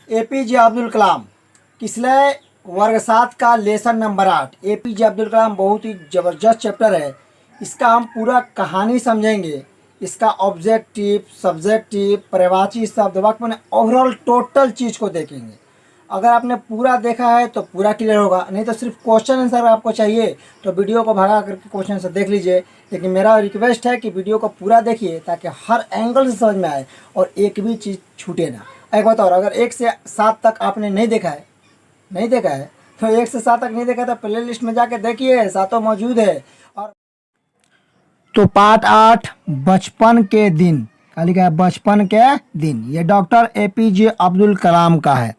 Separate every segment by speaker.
Speaker 1: APJ Abdul Kalam Kislay वर्ग 7 का lesson number 8। APJ Abdul Kalam बहुत ही ज़बरदस्त चैप्टर है। इसका हम पूरा कहानी समझेंगे, इसका ऑब्जेक्टिव, सब्जेक्टिव, पर्यायवाची शब्द, वाक्य मैंने ओवरऑल टोटल चीज़ को देखेंगे। अगर आपने पूरा देखा है तो पूरा क्लियर होगा, नहीं तो सिर्फ क्वेश्चन आंसर आपको चाहिए तो वीडियो को भगा करके क्वेश्चन आंसर देख लीजिए। लेकिन मेरा रिक्वेस्ट है कि वीडियो को पूरा देखिए ताकि हर एंगल से समझ में आए और एक भी चीज़ छूटे ना। एक बात और, अगर 1 से 7 तक आपने नहीं देखा है तो 1 से 7 तक नहीं देखा तो प्ले लिस्ट में जाके देखिए, सातों मौजूद है। और तो पार्ट 8 बचपन के दिन का लिखा है, बचपन के दिन। ये डॉक्टर एपीजे अब्दुल कलाम का है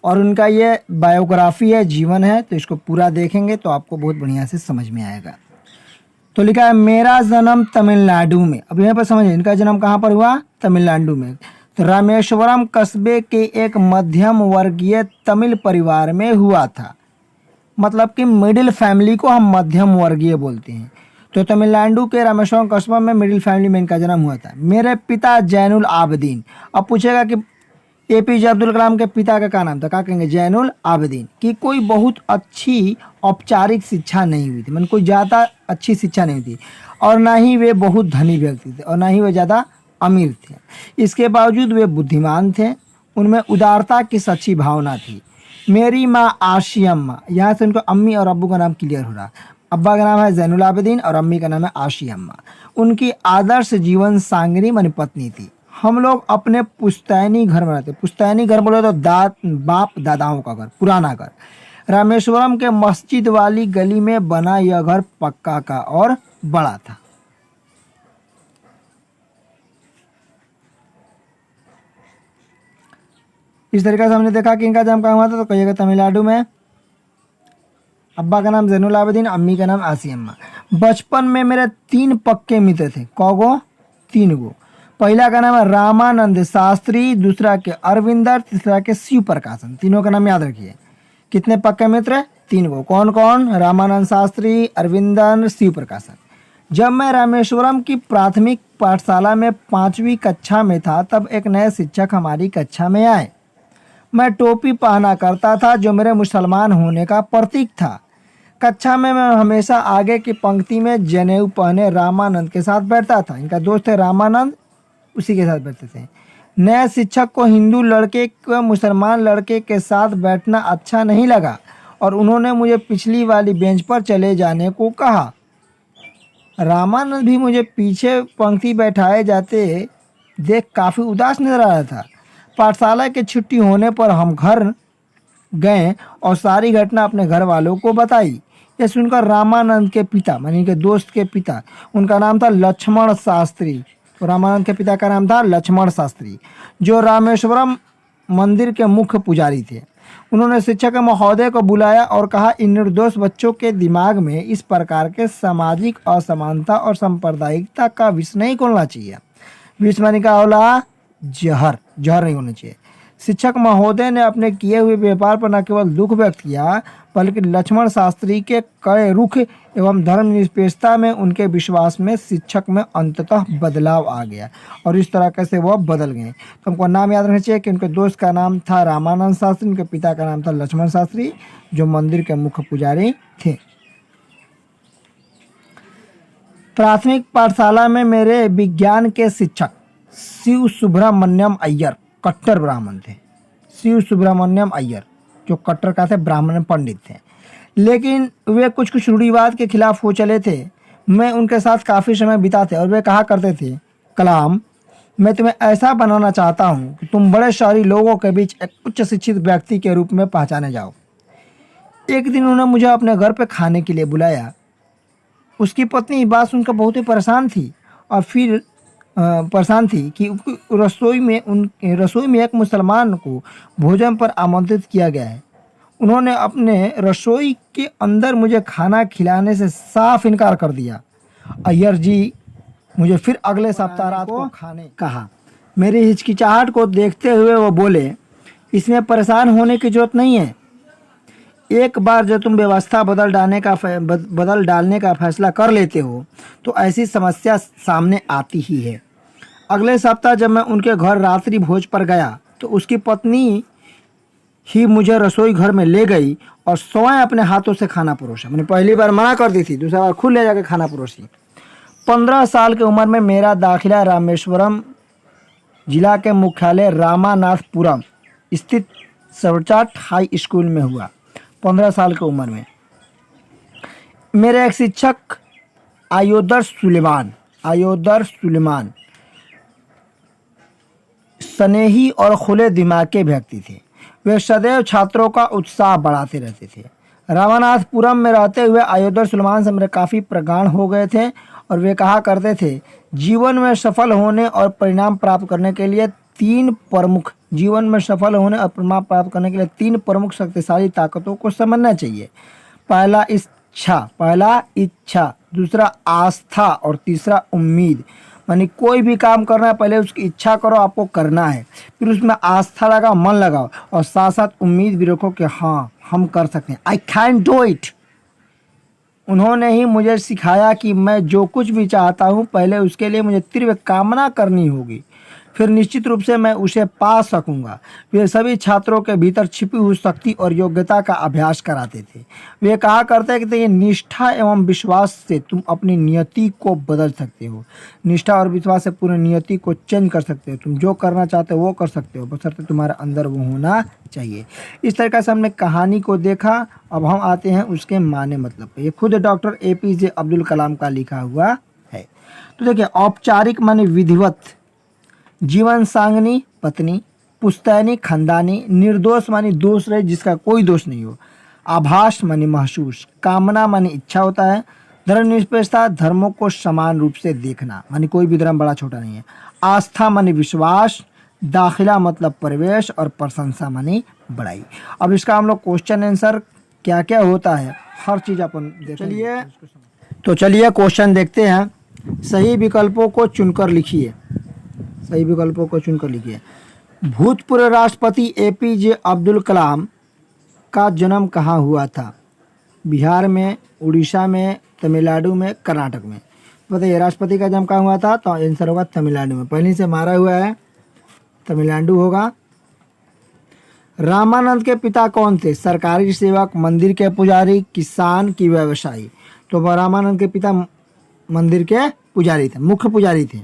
Speaker 1: और उनका ये बायोग्राफी है, जीवन है। तो इसको पूरा देखेंगे तो आपको बहुत बढ़िया से समझ में आएगा। तो लिखा है मेरा जन्म तमिलनाडु में। अब यहाँ पर समझिए इनका जन्म कहाँ पर हुआ, तमिलनाडु में। तो रामेश्वरम कस्बे के एक मध्यम वर्गीय तमिल परिवार में हुआ था। मतलब कि मिडिल फैमिली को हम मध्यम वर्गीय बोलते हैं। तो तमिलनाडु के रामेश्वरम कस्बा में मिडिल फैमिली में इनका जन्म हुआ था। मेरे पिता जैनुल आबदीन। अब पूछेगा कि एपीजे अब्दुल कलाम के पिता का क्या नाम था, क्या कहेंगे, जैनुल आबदीन। की कोई बहुत अच्छी औपचारिक शिक्षा नहीं हुई थी, मतलब कोई ज़्यादा अच्छी शिक्षा नहीं थी, और ना ही वे बहुत धनी व्यक्ति थे और ना ही वे ज़्यादा अमीर थे। इसके बावजूद वे बुद्धिमान थे, उनमें उदारता की सच्ची भावना थी। मेरी माँ आशी अम्मा, यहाँ से उनको अम्मी और अब्बू का नाम क्लियर हो रहा। अब्बा का नाम है जैनुल आबदीन और अम्मी का नाम है आशी अम्मा। उनकी आदर्श जीवन सांगरी मन पत्नी थी। हम लोग अपने पुश्तैनी घर में रहते। पुश्तैनी घर बोले तो बाप दादाओं का घर, पुराना घर। रामेश्वरम के मस्जिद वाली गली में बना यह घर पक्का का और बड़ा था। इस तरीके से हमने देखा कि इनका जन्म कहाँ हुआ था, तो कहिएगा तमिलनाडु में। अब्बा का नाम जैनुल आबदीन, अम्मी का नाम आसी अम्मा। बचपन में मेरे 3 पक्के मित्र थे। कौगो, 3 गो। पहला का नाम है रामानंद शास्त्री, दूसरा के अरविंदर, तीसरा के शिव प्रकाशन। तीनों का नाम याद रखिए। कितने पक्के मित्र, 3 गो। कौन कौन, रामानंद शास्त्री, अरविंदर, शिव प्रकाशन। जब मैं रामेश्वरम की प्राथमिक पाठशाला में 5वीं कक्षा में था तब एक नए शिक्षक हमारी कक्षा में आए। मैं टोपी पहना करता था जो मेरे मुसलमान होने का प्रतीक था। कक्षा में मैं हमेशा आगे की पंक्ति में जनेऊ पहने रामानंद के साथ बैठता था। इनका दोस्त है रामानंद, उसी के साथ बैठते थे। नए शिक्षक को हिंदू लड़के व मुसलमान लड़के के साथ बैठना अच्छा नहीं लगा और उन्होंने मुझे पिछली वाली बेंच पर चले जाने को कहा। रामानंद भी मुझे पीछे पंक्ति बैठाए जाते देख काफ़ी उदास नजर आ रहा था। पाठशाला की छुट्टी होने पर हम घर गए और सारी घटना अपने घर वालों को बताई। यह सुनकर रामानंद के पिता, मानी के दोस्त के पिता, उनका नाम था लक्ष्मण शास्त्री। तो रामानंद के पिता का नाम था लक्ष्मण शास्त्री, जो रामेश्वरम मंदिर के मुख्य पुजारी थे। उन्होंने शिक्षक महोदय को बुलाया और कहा, इन निर्दोष बच्चों के दिमाग में इस प्रकार के सामाजिक असमानता और सांप्रदायिकता का विष नहीं घोलना चाहिए। विष मानी का होला जहर, जहर नहीं होना चाहिए। शिक्षक महोदय ने अपने किए हुए व्यापार पर न केवल दुख व्यक्त किया बल्कि लक्ष्मण शास्त्री के कड़े रुख एवं धर्मनिरपेक्षता में उनके विश्वास में शिक्षक में अंततः बदलाव आ गया और इस तरह से वह बदल गए। तो हमको नाम याद रखना चाहिए कि उनके दोस्त का नाम था रामानंद शास्त्री, उनके पिता का नाम था लक्ष्मण शास्त्री, जो मंदिर के मुख्य पुजारी थे। प्राथमिक पाठशाला में मेरे विज्ञान के शिक्षक शिव सुब्रमण्यम अय्यर कट्टर ब्राह्मण थे। शिव सुब्रमण्यम अय्यर जो कट्टर का थे, ब्राह्मण पंडित थे, लेकिन वे कुछ रूढ़िवाद के खिलाफ हो चले थे। मैं उनके साथ काफ़ी समय बिताते और वे कहा करते थे, कलाम, मैं तुम्हें ऐसा बनाना चाहता हूँ कि तुम बड़े शहरी लोगों के बीच एक उच्च शिक्षित व्यक्ति के रूप में पहचाने जाओ। एक दिन उन्होंने मुझे अपने घर पर खाने के लिए बुलाया। उसकी पत्नी इस बात सुनकर बहुत ही परेशान थी और फिर परेशान थी कि रसोई में एक मुसलमान को भोजन पर आमंत्रित किया गया है। उन्होंने अपने रसोई के अंदर मुझे खाना खिलाने से साफ इनकार कर दिया। अय्यर जी मुझे फिर अगले सप्ताह रात को खाने कहा। मेरी हिचकिचाहट को देखते हुए वो बोले, इसमें परेशान होने की जरूरत नहीं है। एक बार जब तुम व्यवस्था बदल डालने का फैसला कर लेते हो तो ऐसी समस्या सामने आती ही है। अगले सप्ताह जब मैं उनके घर रात्रि भोज पर गया तो उसकी पत्नी ही मुझे रसोई घर में ले गई और स्वयं अपने हाथों से खाना परोसा। मैंने पहली बार मना कर दी थी, दूसरा बार खुद ले जाकर खाना परोसी। 15 साल की उम्र में मेरा दाखिला रामेश्वरम जिला के मुख्यालय रामानाथपुरम स्थित सर्वचाट हाई स्कूल में हुआ। 15 साल की उम्र में मेरे एक शिक्षक आयोदर सुलेमान स्नेही और खुले दिमाग के व्यक्ति थे। वे सदैव छात्रों का उत्साह बढ़ाते रहते थे। रामानाथपुरम में रहते हुए आयोदर सुलेमान से मेरे काफ़ी प्रगाढ़ हो गए थे और वे कहा करते थे, जीवन में सफल होने और परिणाम प्राप्त करने के लिए तीन प्रमुख शक्तिशाली ताकतों को समझना चाहिए। पहला इच्छा, दूसरा आस्था और तीसरा उम्मीद। यानी कोई भी काम करना है, पहले उसकी इच्छा करो, आपको करना है, फिर उसमें आस्था लगाओ, मन लगाओ और साथ साथ उम्मीद भी रखो कि हाँ हम कर सकते हैं, आई कैन डू इट। उन्होंने ही मुझे सिखाया कि मैं जो कुछ भी चाहता हूँ पहले उसके लिए मुझे तीव्र कामना करनी होगी, फिर निश्चित रूप से मैं उसे पा सकूंगा। वे सभी छात्रों के भीतर छिपी हुई शक्ति और योग्यता का अभ्यास कराते थे। वे कहा करते कि ये निष्ठा एवं विश्वास से तुम अपनी नियति को बदल सकते हो। निष्ठा और विश्वास से पूरी नियति को चेंज कर सकते हो। तुम जो करना चाहते हो वो कर सकते हो, बशर्ते तुम्हारे अंदर वो होना चाहिए। इस तरीके से हमने कहानी को देखा। अब हम आते हैं उसके माने मतलब पे। ये खुद डॉक्टर APJ अब्दुल कलाम का लिखा हुआ है। तो देखिए, औपचारिक माने विधिवत, जीवन सांगनी पत्नी, पुस्तैनी खानदानी, निर्दोष मानी दोष रहे जिसका कोई दोष नहीं हो, आभास मानी महसूस, कामना मानी इच्छा होता है, धर्मनिरपेक्षता धर्मों को समान रूप से देखना मानी कोई भी धर्म बड़ा छोटा नहीं है, आस्था मानी विश्वास, दाखिला मतलब प्रवेश और प्रशंसा मानी बड़ाई। अब इसका हम लोग क्वेश्चन आंसर क्या क्या होता है हर चीज अपन चलिए क्वेश्चन देखते हैं। सही विकल्पों को चुनकर लिखिए। भूतपूर्व राष्ट्रपति APJ अब्दुल कलाम का जन्म कहाँ हुआ था? बिहार में, उड़ीसा में, तमिलनाडु में, कर्नाटक में। बताइए राष्ट्रपति का जन्म कहाँ हुआ था? तो आंसर होगा तमिलनाडु में। पहले से मारा हुआ है, तमिलनाडु होगा। रामानंद के पिता कौन थे? सरकारी सेवक, मंदिर के पुजारी, किसान की व्यवसायी। तो रामानंद के पिता मंदिर के पुजारी थे, मुख्य पुजारी थे।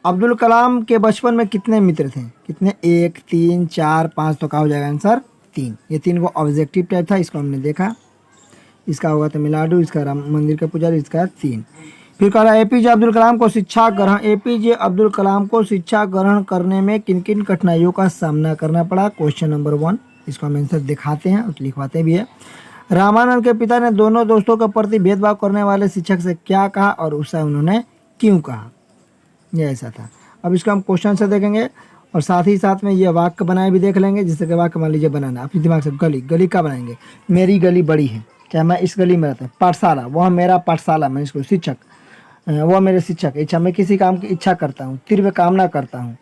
Speaker 1: अब्दुल कलाम के बचपन में कितने मित्र थे? कितने? 1, 3, 4, 5। तो क्या हो जाएगा आंसर? 3। ये 3 को ऑब्जेक्टिव टाइप था, इसको हमने देखा। इसका होगा तमिलनाडु, इसका राम मंदिर के पुजारी, इसका 3। फिर कह रहा है APJ अब्दुल कलाम को शिक्षा ग्रहण करने में किन किन कठिनाइयों का सामना करना पड़ा? Question number 1। इसको हम आंसर दिखाते हैं और लिखवाते भी है। रामानंद के पिता ने दोनों दोस्तों के प्रति भेदभाव करने वाले शिक्षक से क्या कहा और उसे उन्होंने क्यों कहा? ये ऐसा था। अब इसको हम क्वेश्चन से देखेंगे और साथ ही साथ में ये वाक्य बनाए भी देख लेंगे। जिससे कि वाक्य मान लीजिए बनाना अपने दिमाग से, गली का बनाएंगे। मेरी गली बड़ी है, क्या मैं इस गली में रहता हूँ? पाठशाला, वह मेरा पाठशाला, मैं इसको शिक्षक, वह मेरे शिक्षक। इच्छा, मैं किसी काम की इच्छा करता हूँ, तीव्र कामना करता हूँ।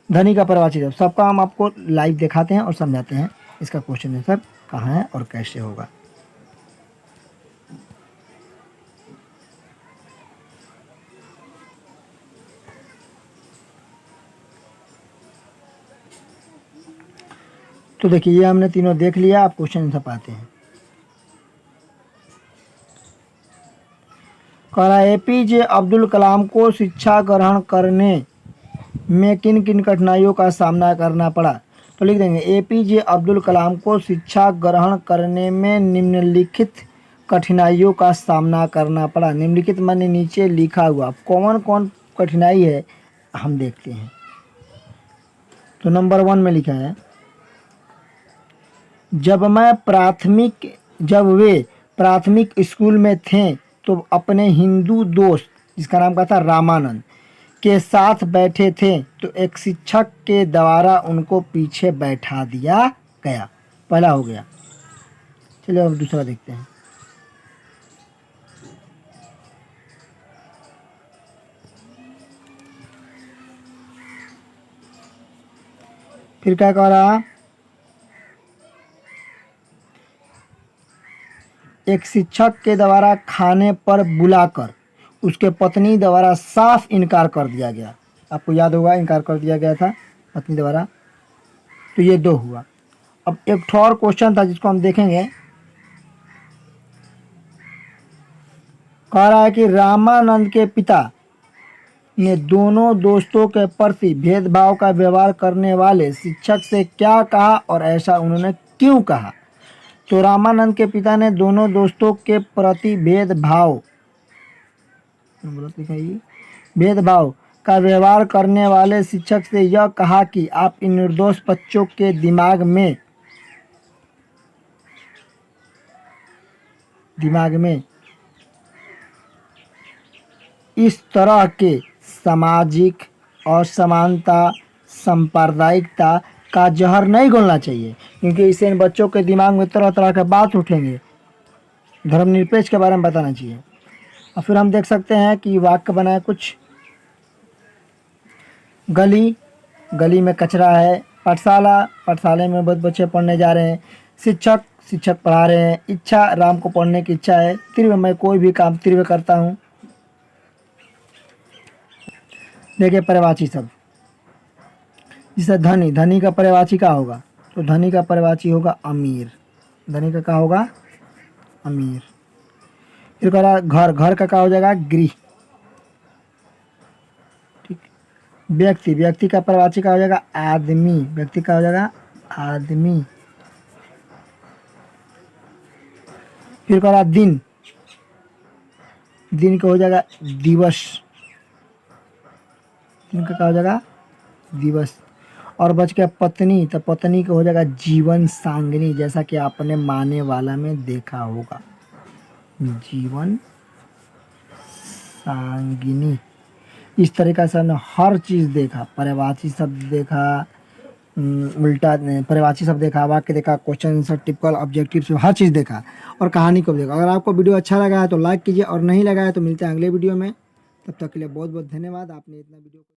Speaker 1: धनी का परिवाचित, सबका हम आपको लाइव दिखाते हैं और समझाते हैं इसका क्वेश्चन आंसर कहाँ है और कैसे होगा। तो देखिए, ये हमने तीनों देख लिया। आप क्वेश्चन आंसर पाते हैं। कह रहा है APJ अब्दुल कलाम को शिक्षा ग्रहण करने में किन किन कठिनाइयों का सामना करना पड़ा? तो लिख देंगे APJ अब्दुल कलाम को शिक्षा ग्रहण करने में निम्नलिखित कठिनाइयों का सामना करना पड़ा। निम्नलिखित माने नीचे लिखा हुआ, कौन कौन कठिनाई है हम देखते हैं। तो नंबर 1 में लिखा है, जब वे प्राथमिक स्कूल में थे तो अपने हिंदू दोस्त, जिसका नाम क्या था? रामानंद, के साथ बैठे थे तो एक शिक्षक के द्वारा उनको पीछे बैठा दिया गया। पहला हो गया। चलिए अब दूसरा देखते हैं। फिर क्या कह रहा? एक शिक्षक के द्वारा खाने पर बुलाकर उसके पत्नी द्वारा साफ इनकार कर दिया गया। आपको याद होगा, इनकार कर दिया गया था पत्नी द्वारा। तो ये 2 हुआ। अब एक ठो और क्वेश्चन था जिसको हम देखेंगे। कह रहा है कि रामानंद के पिता ने दोनों दोस्तों के प्रति भेदभाव का व्यवहार करने वाले शिक्षक से क्या कहा और ऐसा उन्होंने क्यों कहा। तो रामानंद के पिता ने दोनों दोस्तों के प्रति भेदभाव का व्यवहार करने वाले शिक्षक से यह कहा कि आप इन निर्दोष बच्चों के दिमाग में इस तरह के सामाजिक असमानता, सांप्रदायिकता का जहर नहीं घोलना चाहिए, क्योंकि इससे इन बच्चों के दिमाग में तरह तरह के बात उठेंगे। धर्मनिरपेक्ष के बारे में बताना चाहिए। और फिर हम देख सकते हैं कि वाक्य बनाए कुछ। गली में कचरा है। पाठशाले में बहुत बच्चे पढ़ने जा रहे हैं। शिक्षक पढ़ा रहे हैं। इच्छा, राम को पढ़ने की इच्छा है। तीव्र, मैं कोई भी काम तीव्र करता हूँ। देखिए पर्यायवाची शब्द, जैसे धनी का पर्यायवाची क्या होगा, तो धनी का पर्यायवाची होगा अमीर। धनी का क्या होगा, अमीर। फिर कह रहा घर का क्या हो जाएगा, गृह। ठीक। व्यक्ति का पर्यायवाची क्या हो जाएगा, आदमी। व्यक्ति का हो जाएगा आदमी। फिर कह रहा दिन का हो जाएगा दिवस। दिन का क्या हो जाएगा, दिवस। और बच गया पत्नी, तो पत्नी का हो जाएगा जीवन सांगिनी, जैसा कि आपने माने वाला में देखा होगा, जीवन सांगिनी। इस तरीक़ा से हमने हर चीज़ देखा। पर्यायवाची शब्द देखा, उल्टा पर्यायवाची शब्द देखा, वाक्य देखा, क्वेश्चन आंसर, टिपिकल, ऑब्जेक्टिव से हर चीज़ देखा और कहानी को देखा। अगर आपको वीडियो अच्छा लगा है तो लाइक कीजिए और नहीं लगा है तो मिलते हैं अगले वीडियो में। तब तक के लिए बहुत बहुत धन्यवाद। आपने इतना वीडियो